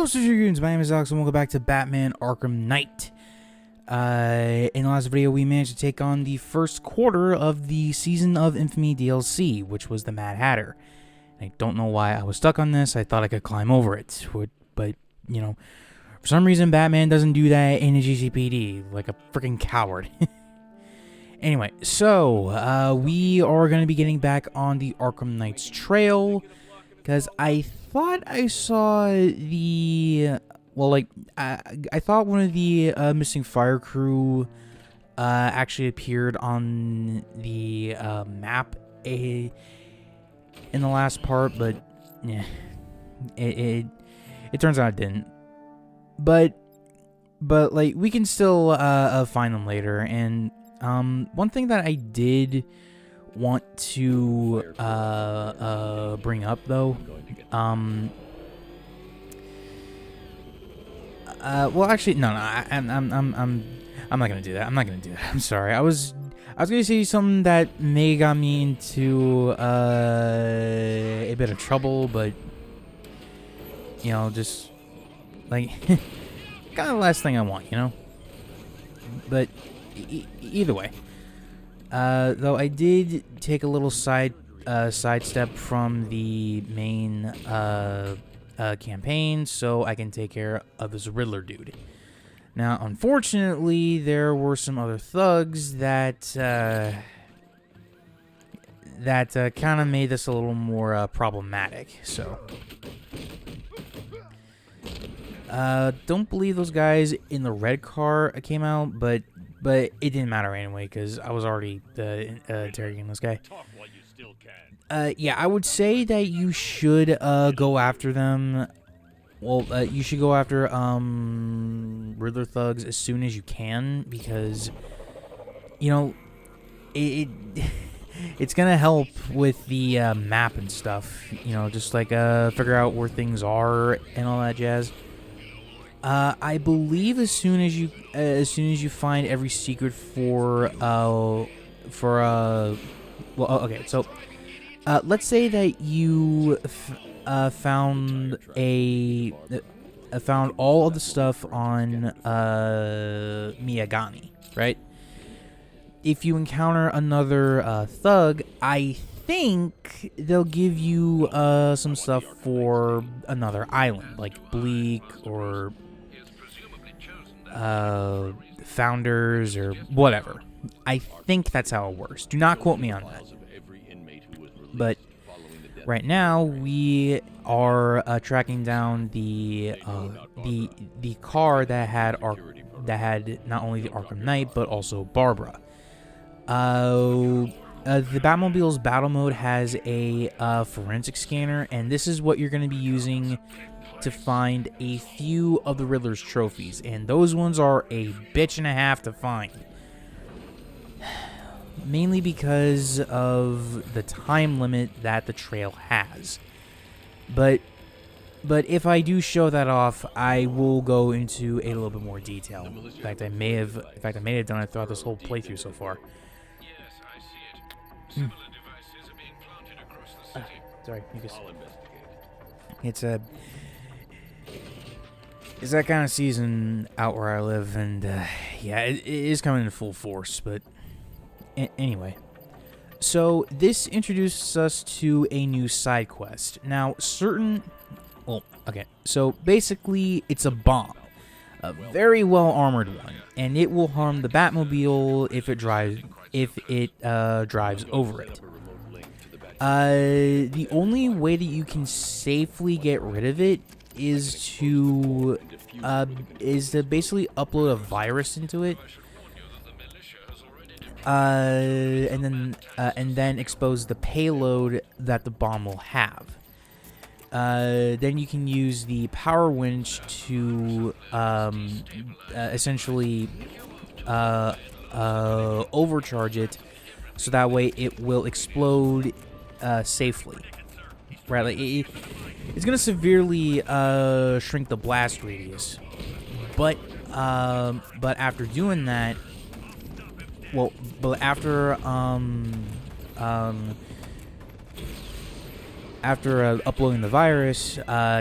What's up, Dragoons? My name is Alex, and welcome back to Batman Arkham Knight. In the last video, we managed to take on the first quarter of the Season of Infamy DLC, which was the Mad Hatter. I don't know why I was stuck on this. I thought I could climb over it, but, you know, for some reason, Batman doesn't do that in a GCPD, like a freaking coward. Anyway, so, we are going to be getting back on the Arkham Knight's trail, because I thought I saw the, I thought one of the missing fire crew actually appeared on the map in the last part, but yeah, it turns out it didn't. But like, we can still find them later, and one thing that I did want to bring up though, well, actually, no, I'm not gonna do that. I'm sorry. I was gonna say something that may got me into a bit of trouble, but you know, just like kind of the last thing I want, you know. But either way, though I did take a little sidestep from the main campaign so I can take care of this Riddler dude. Now, unfortunately, there were some other thugs that kind of made this a little more problematic. So, don't believe those guys in the red car came out, but it didn't matter anyway because I was already interrogating this guy. Yeah, I would say that you should go after them. Well, you should go after Riddler thugs as soon as you can, because you know it's gonna help with the map and stuff. You know, just like figure out where things are and all that jazz. I believe as soon as you find every secret well, okay, so let's say that you found all of the stuff on Miyagani, right? If you encounter another thug, I think they'll give you some stuff for another island, like Bleak or Founders or whatever. I think that's how it works. Do not quote me on that. But right now we are tracking down the car that had not only the Arkham Knight but also Barbara. The Batmobile's battle mode has a forensic scanner, and this is what you're going to be using to find a few of the Riddler's trophies, and those ones are a bitch and a half to find. Mainly because of the time limit that the trail has. But if I do show that off, I will go into a little bit more detail. In fact, I may have done it throughout this whole playthrough so far. Sorry, it's that kind of season out where I live, and yeah, it is coming in full force. But anyway, so this introduces us to a new side quest. Now, so basically, it's a bomb, a very well armored one, and it will harm the Batmobile if it drives over it. The only way that you can safely get rid of it is to basically upload a virus into it, and then expose the payload that the bomb will have. Then you can use the power winch to essentially overcharge it, so that way it will explode safely. Right, like it's gonna severely shrink the blast radius, but after doing that, after uploading the virus,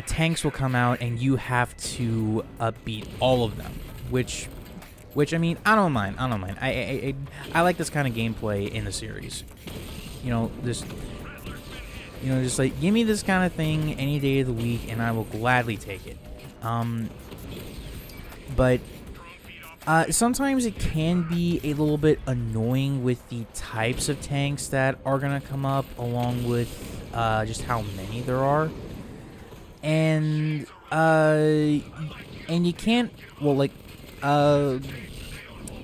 tanks will come out and you have to beat all of them, which I mean, I don't mind. I like this kind of gameplay in the series. Just like, give me this kind of thing any day of the week, and I will gladly take it. But sometimes it can be a little bit annoying with the types of tanks that are gonna come up, along with just how many there are, and you can't. Well, like,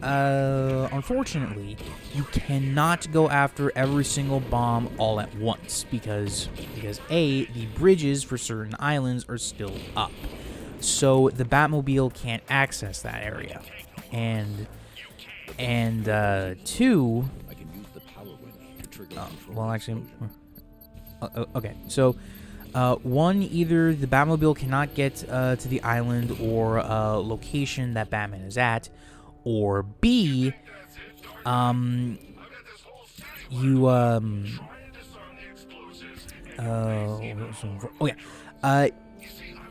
unfortunately, you cannot go after every single bomb all at once because A, the bridges for certain islands are still up. So the Batmobile can't access that area. And two, well, actually, okay. So, one, either the Batmobile cannot get to the island or location that Batman is at, or B,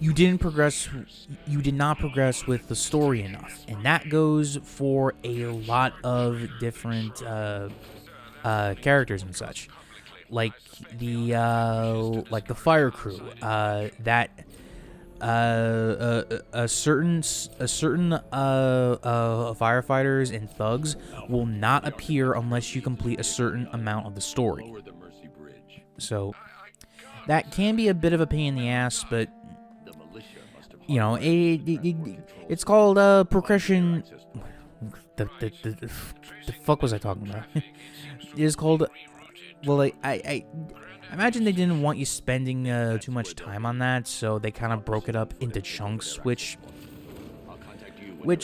you did not progress with the story enough, and that goes for a lot of different characters and such, like the fire crew, that certain firefighters and thugs will not appear unless you complete a certain amount of the story. So that can be a bit of a pain in the ass, but it's called progression. The fuck was I talking about? It is called. Well, like, I imagine they didn't want you spending too much time on that, so they kind of broke it up into chunks, which I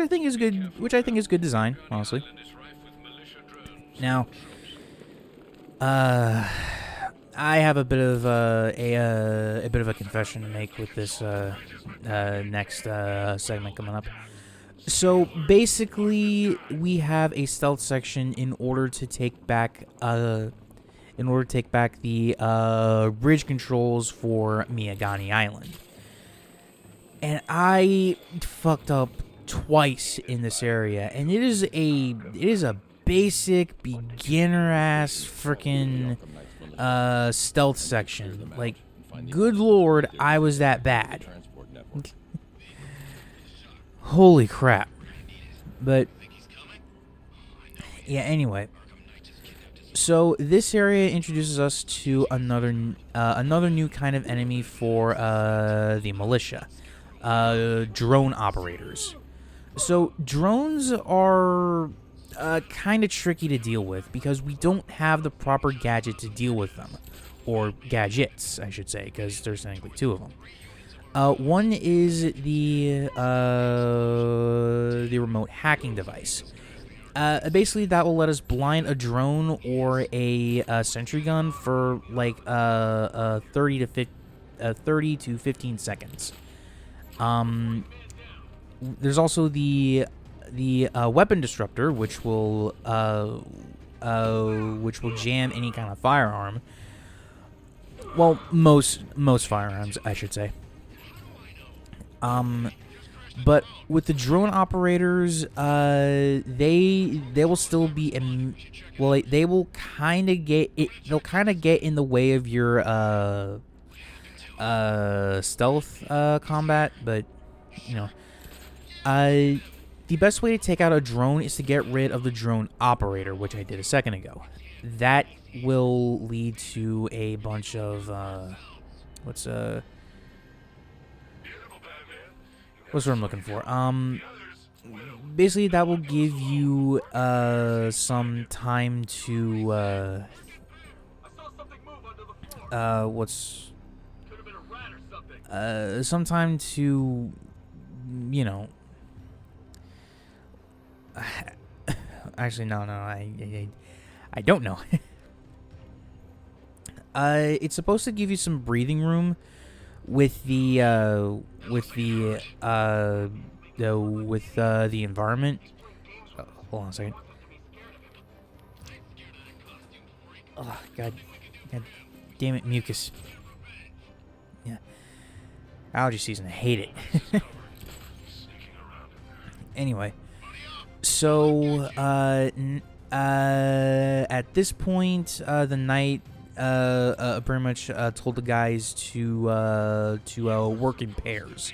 think is good. Which I think is good design, honestly. Now, I have a bit of a bit of a confession to make with this next segment coming up. So basically, we have a stealth section in order to take back the bridge controls for Miyagani Island, and I fucked up twice in this area, and it is a basic beginner ass freaking stealth section. Like, good lord, I was that bad. Holy crap. But yeah, anyway. So this area introduces us to another new kind of enemy for the Militia. Drone operators. So drones are kind of tricky to deal with because we don't have the proper gadget to deal with them. Or gadgets, I should say, because there's technically two of them. One is the remote hacking device. Basically, that will let us blind a drone or a sentry gun for like 30 to 15 seconds. There's also the weapon disruptor, which will jam any kind of firearm. Well, most firearms, I should say. But with the drone operators, they will still be they will kind of get it. They'll kind of get in the way of your stealth combat, but the best way to take out a drone is to get rid of the drone operator, which I did a second ago. That will lead to a bunch of what's what I'm looking for? Basically, that will give you some time to some time to actually no, I don't know. It's supposed to give you some breathing room with the environment. Hold on a second. Oh, God damn it, mucus. Yeah. Allergy season, I hate it. Anyway. So, at this point, the knight pretty much told the guys to work in pairs.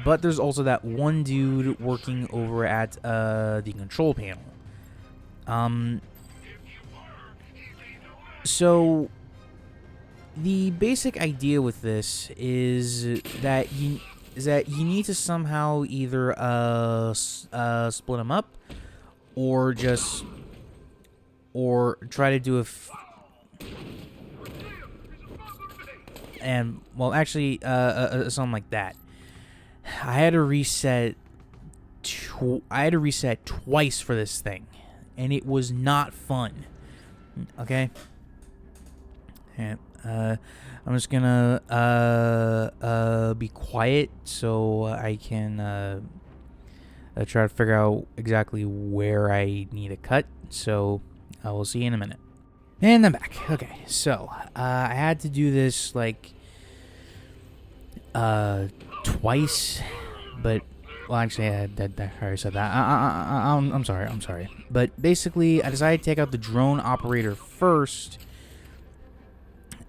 But there's also that one dude working over at the control panel. So the basic idea with this is that you need to somehow either split them up, or try to do and well, actually, something like that. I had to reset twice for this thing, and it was not fun. Okay. And, I'm just gonna be quiet so I can try to figure out exactly where I need to cut. So I will see you in a minute. And I'm back. Okay, so I had to do this like twice, but well, actually, I already said that. I'm sorry. But basically, I decided to take out the drone operator first.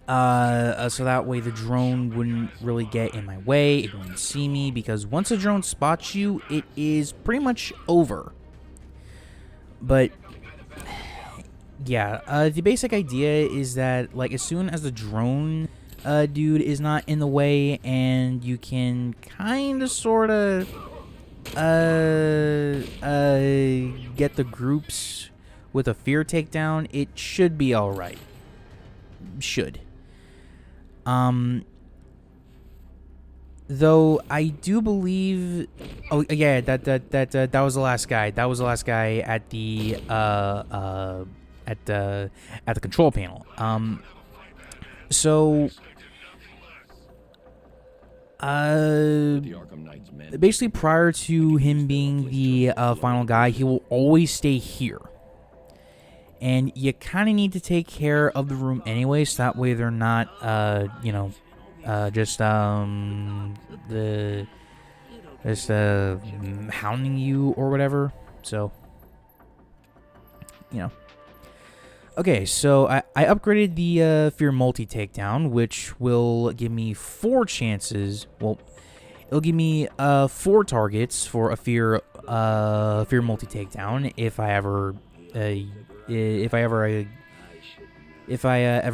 So that way the drone wouldn't really get in my way, it wouldn't see me, because once a drone spots you, it is pretty much over. But yeah, the basic idea is that, like, as soon as the drone dude is not in the way, and you can kind of sort of get the groups with a fear takedown, it should be all right. Should. Though I do believe, oh yeah, that was the last guy. That was the last guy at the control panel. So basically, prior to him being the final guy, he will always stay here. And you kind of need to take care of the room anyway, so that way they're not, just hounding you or whatever. So, Okay, so I upgraded the Fear Multi Takedown, which will give me 4 chances. Well, it'll give me 4 targets for a Fear Multi Takedown if I ever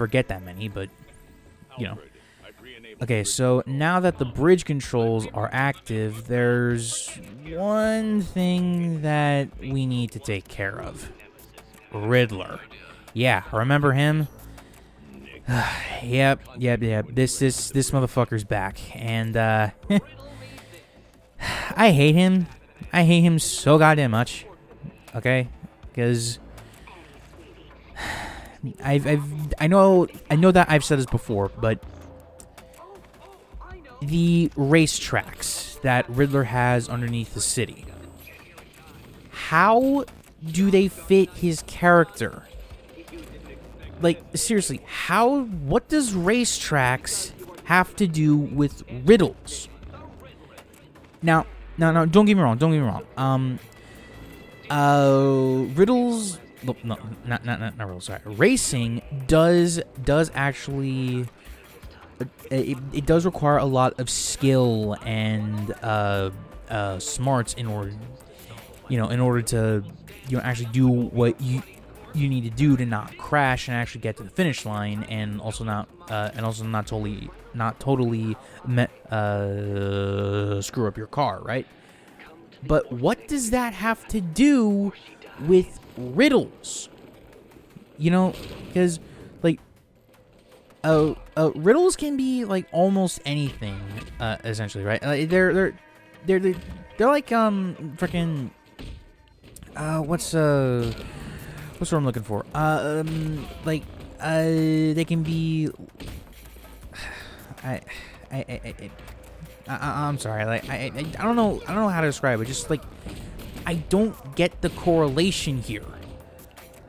get that many, but Okay, so now that the bridge controls are active, there's one thing that we need to take care of. Riddler. Yeah, remember him? Yep. This motherfucker's back, and I hate him. I hate him so goddamn much. Okay, because I know that I've said this before, but the racetracks that Riddler has underneath the city, how do they fit his character? Like, seriously, what does racetracks have to do with riddles? Now, don't get me wrong. Riddles, no, not riddles. Sorry, racing does actually. It does require a lot of skill and smarts in order to actually do what you need to do to not crash and actually get to the finish line, and also not totally screw up your car, right? But what does that have to do with riddles? Because like riddles can be like almost anything, essentially, right? They're like freaking what's what I'm looking for? They can be. I'm sorry. Like I don't know how to describe it. Just like I don't get the correlation here.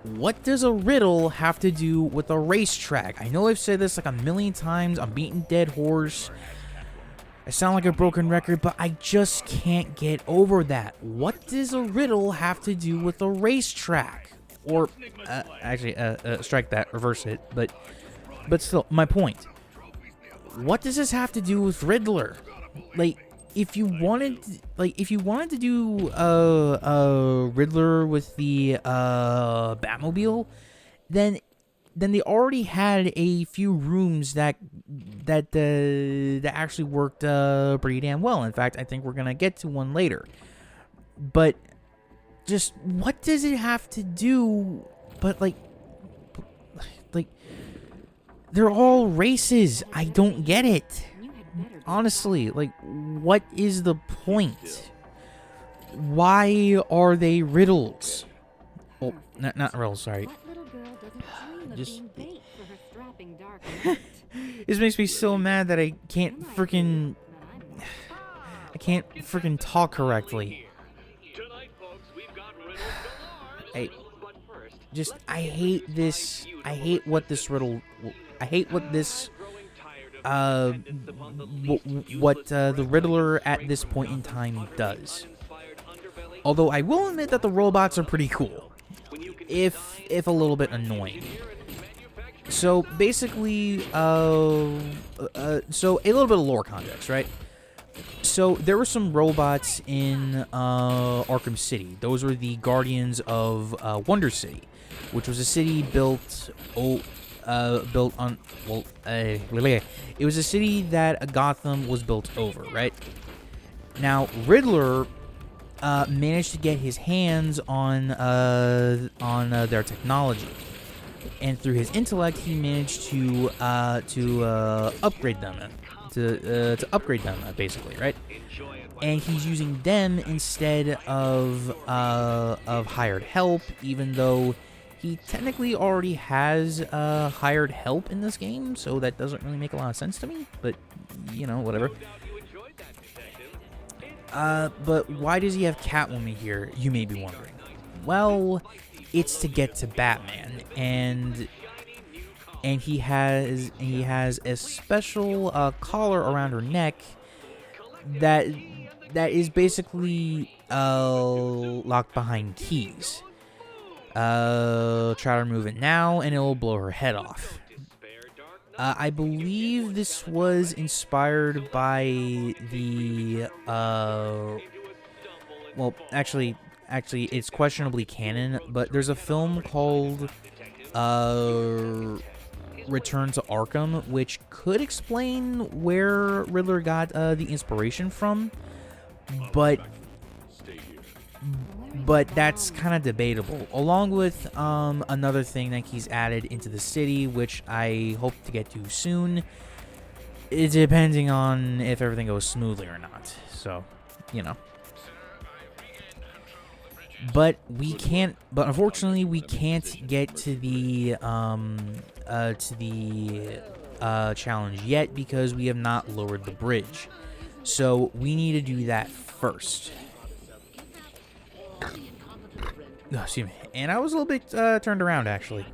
What does a riddle have to do with a racetrack? I know I've said this like a million times. I'm beating dead horse. I sound like a broken record, but I just can't get over that. What does a riddle have to do with a racetrack? Or, actually, strike that, reverse it. But still, my point. What does this have to do with Riddler? Like, if you wanted to do Riddler with the Batmobile, then they already had a few rooms that actually worked pretty damn well. In fact, I think we're gonna get to one later. But just what does it have to do? But like they're all races. I don't get it. Honestly, like, what is the point? Why are they riddles? Oh, not riddles, sorry. Just this makes me so mad that I can't freaking talk correctly. I hate this. I hate what this riddle. I hate what this. The Riddler at this point in time does. Although I will admit that the robots are pretty cool, if a little bit annoying. So basically, so a little bit of lore context, right? So there were some robots in Arkham City. Those were the Guardians of Wonder City, which was a city built on, it was a city that Gotham was built over, right? Now, Riddler managed to get his hands on their technology, and through his intellect, he managed to upgrade them, basically, right? And he's using them instead of hired help, even though he technically already has hired help in this game, so that doesn't really make a lot of sense to me, but, you know, whatever. But why does he have Catwoman here, you may be wondering? Well, it's to get to Batman, and he has a special collar around her neck that is basically locked behind keys. Try to remove it now, and it will blow her head off. I believe this was inspired by the, well, actually, it's questionably canon, but there's a film called, Return to Arkham, which could explain where Riddler got, the inspiration from, but that's kind of debatable, along with another thing that he's added into the city, which I hope to get to soon. It's depending on if everything goes smoothly or not, so, you know. But unfortunately, we can't get to the challenge yet because we have not lowered the bridge. So we need to do that first. Oh, excuse me. And I was a little bit turned around, actually,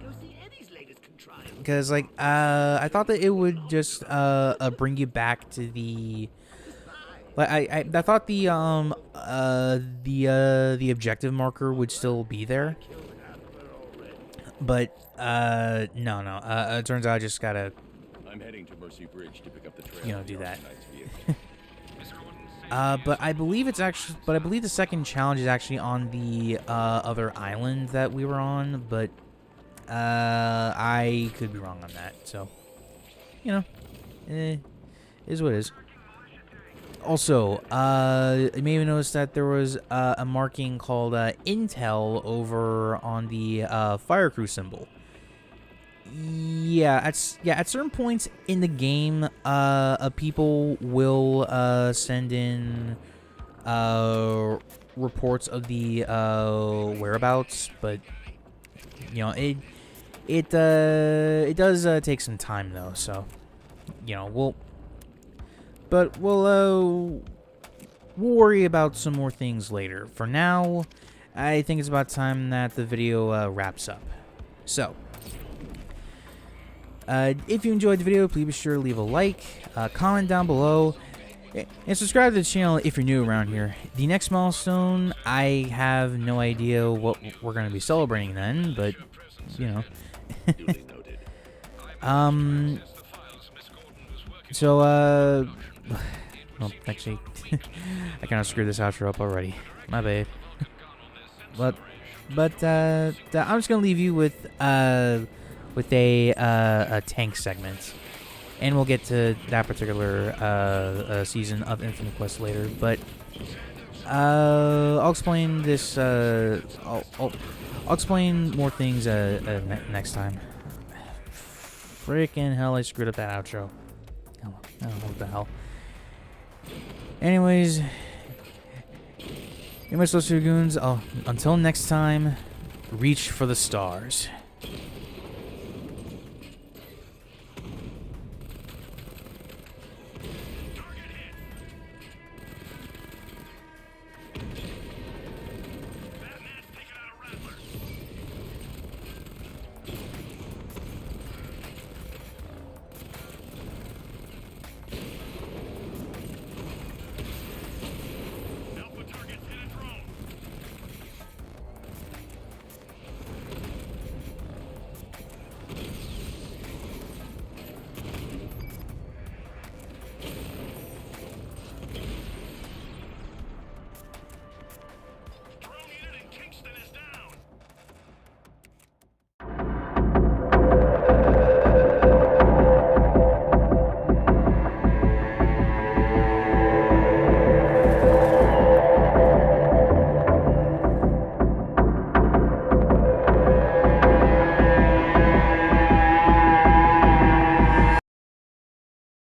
because like I thought that it would just bring you back to the. Like I thought the objective marker would still be there, but no. It turns out I just gotta. I'm heading to Mercy Bridge to pick up the trail. Do that. But I believe the second challenge is actually on the other island that we were on, but I could be wrong on that. So, is what it is. Also, you may have noticed that there was a marking called Intel over on the fire crew symbol. Yeah, at certain points in the game, people will send in reports of the whereabouts, but it does take some time though. So we'll worry about some more things later. For now, I think it's about time that the video wraps up. So, if you enjoyed the video, please be sure to leave a like, comment down below, and subscribe to the channel if you're new around here. The next milestone, I have no idea what we're going to be celebrating then, but, you know. Well, actually, I kind of screwed this outro up already. My bad. But I'm just gonna leave you with a tank segment, and we'll get to that particular season of Infinite Quest later. But I'll explain this. I'll explain more things next time. Freaking hell! I screwed up that outro. I don't know what the hell. Anyways, you my social goons. Until next time, reach for the stars.